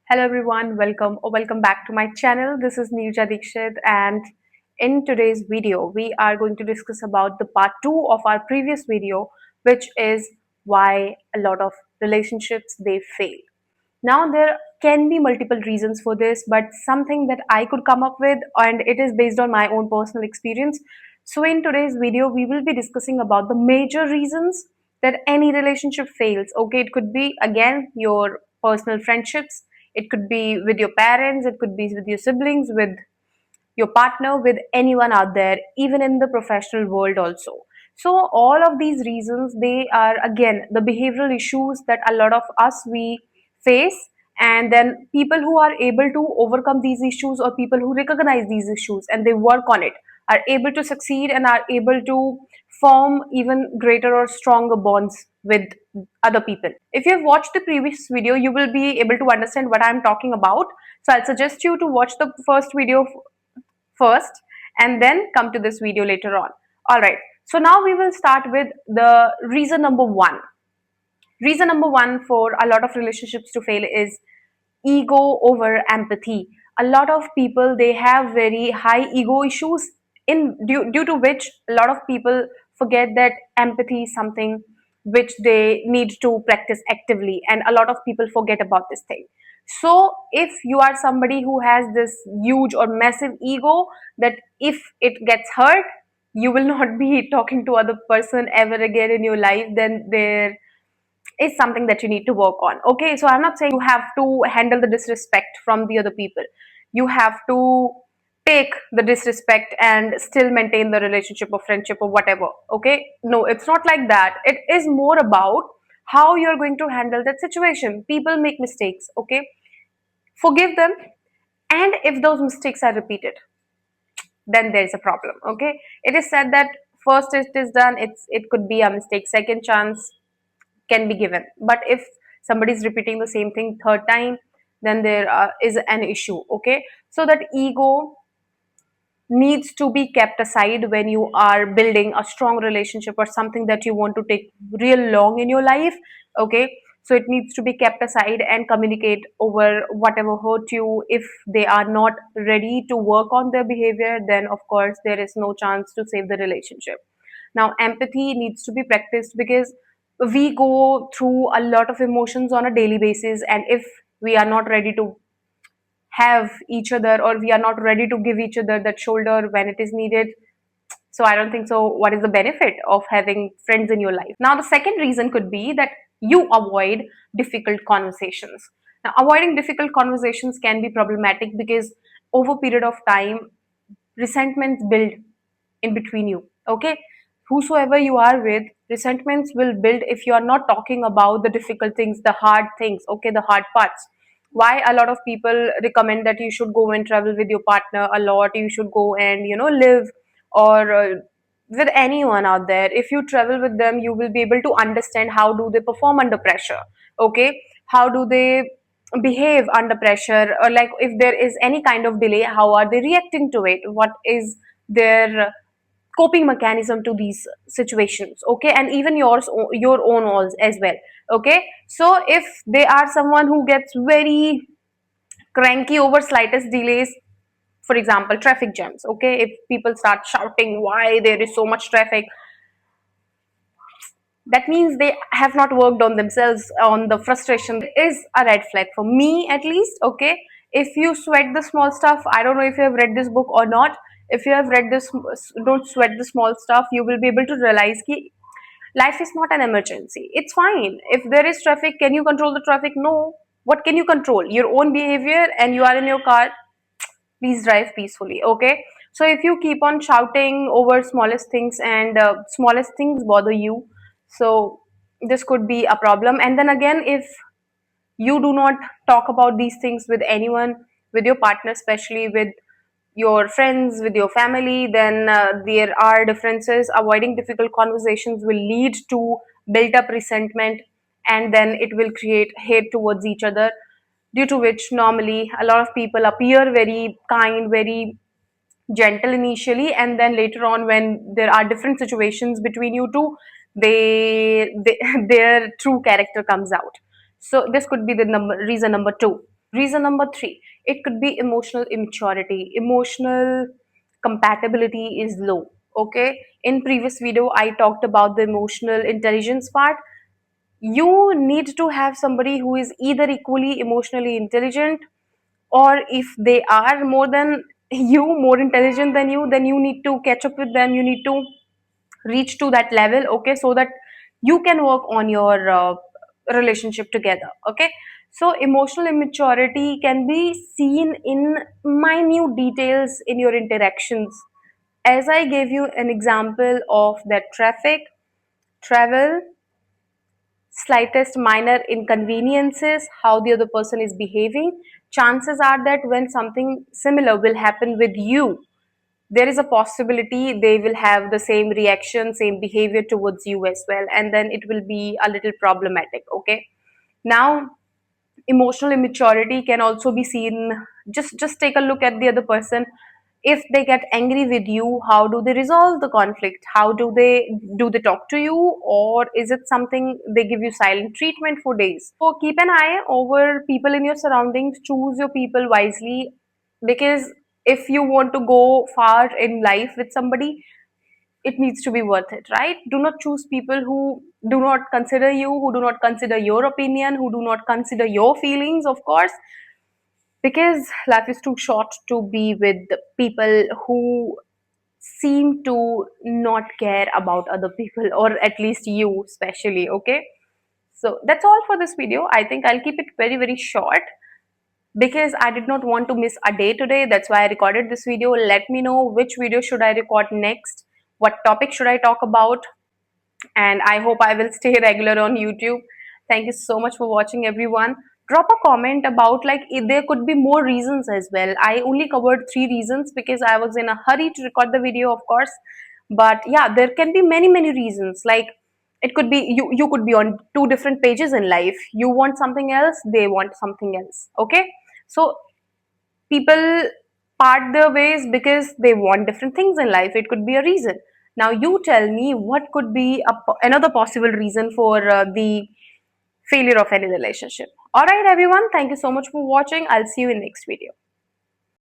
Hello everyone, welcome back to my channel. This is Neerja Dikshit, and in today's video we are going to discuss about the part 2 of our previous video, which is why a lot of relationships they fail. Now there can be multiple reasons for this, but something that I could come up with, and it is based on my own personal experience. So in today's video we will be discussing about the major reasons that any relationship fails. Okay, it could be again your personal friendships, it could be with your parents, it could be with your siblings, with your partner, with anyone out there, even in the professional world also. So all of these reasons, they are again the behavioral issues that a lot of us we face, and then people who are able to overcome these issues, or people who recognize these issues and they work on it, are able to succeed and are able to form even greater or stronger bonds with other people. If you have watched the previous video, you will be able to understand what I'm talking about. So I'll suggest you to watch the first video first and then come to this video later on. All right. So now we will start with the reason number one. Reason number one for a lot of relationships to fail is ego over empathy. A lot of people they have very high ego issues in due to which a lot of people forget that empathy is something which they need to practice actively, and a lot of people forget about this thing. So if you are somebody who has this huge or massive ego that if it gets hurt you will not be talking to other person ever again in your life, then there is something that you need to work on. Okay, so I'm not saying you have to handle the disrespect from the other people. You have to take the disrespect and still maintain the relationship or friendship or whatever. Okay, no, it's not like that. It is more about how you're going to handle that situation. People make mistakes. Okay, forgive them, and if those mistakes are repeated, then there's a problem. Okay, it is said that first it is done, it could be a mistake, second chance can be given, but if somebody is repeating the same thing third time, then there is an issue. Okay, so that ego needs to be kept aside when you are building a strong relationship or something that you want to take real long in your life. Okay, so it needs to be kept aside and communicate over whatever hurt you. If they are not ready to work on their behavior, then of course there is no chance to save the relationship. Now empathy needs to be practiced because we go through a lot of emotions on a daily basis, and if we are not ready to have each other, or we are not ready to give each other that shoulder when it is needed, so I don't think so what is the benefit of having friends in your life. Now the second reason could be that you avoid difficult conversations. Now avoiding difficult conversations can be problematic because over a period of time resentments build in between you. Okay, whosoever you are with, resentments will build if you are not talking about the difficult things, the hard things. Okay, the hard parts. Why a lot of people recommend that you should go and travel with your partner a lot, you should go and live, or with anyone out there. If you travel with them, you will be able to understand how do they perform under pressure. Okay, how do they behave under pressure, or like if there is any kind of delay, how are they reacting to it, what is their coping mechanism to these situations. Okay, and even your own walls as well. Okay, so if they are someone who gets very cranky over slightest delays, for example traffic jams. Okay, if people start shouting why there is so much traffic, that means they have not worked on themselves, on the frustration. It is a red flag for me at least. Okay, if you sweat the small stuff, I don't know if you have read this book or not. If you have read this, don't sweat the small stuff, you will be able to realize ki life is not an emergency. It's fine if there is traffic. Can you control the traffic? No. What can you control? Your own behavior, and you are in your car. Please drive peacefully. Okay, so if you keep on shouting over smallest things, and smallest things bother you, so this could be a problem. And then again, if you do not talk about these things with anyone, with your partner, especially with your friends, with your family, then there are differences. Avoiding difficult conversations will lead to built up resentment, and then it will create hate towards each other, due to which normally a lot of people appear very kind, very gentle initially, and then later on when there are different situations between you two, they their true character comes out. So this could be the reason number two. Reason number 3, it could be emotional immaturity. Emotional compatibility is low. Okay, in previous video I talked about the emotional intelligence part. You need to have somebody who is either equally emotionally intelligent, or if they are more than you, more intelligent than you, then you need to catch up with them. You need to reach to that level, okay, so that you can work on your relationship together. Okay, so emotional immaturity can be seen in minute details in your interactions. As I gave you an example of that traffic, travel, slightest minor inconveniences, how the other person is behaving, chances are that when something similar will happen with you, there is a possibility they will have the same reaction, same behavior towards you as well, and then it will be a little problematic. Okay, now emotional immaturity can also be seen. Just take a look at the other person. If they get angry with you, how do they resolve the conflict? How do they talk to you, or is it something they give you silent treatment for days? So keep an eye over people in your surroundings. Choose your people wisely, because if you want to go far in life with somebody, it needs to be worth it, right? Do not choose people who do not consider you, who do not consider your opinion, who do not consider your feelings, of course, because life is too short to be with people who seem to not care about other people, or at least you especially. Okay, so that's all for this video. I think I'll keep it very, very short because I did not want to miss a day today. That's why I recorded this video. Let me know which video should I record next, what topic should I talk about, and I hope I will stay regular on YouTube. Thank you so much for watching, everyone. Drop a comment about, like, if there could be more reasons as well. I only covered 3 reasons because I was in a hurry to record the video, of course. But yeah, there can be many, many reasons. Like, it could be you could be on 2 different pages in life. You want something else, they want something else. Okay, so people part their ways because they want different things in life. It could be a reason. Now you tell me, what could be another possible reason for the failure of any relationship? All right, everyone, thank you so much for watching. I'll see you in next video.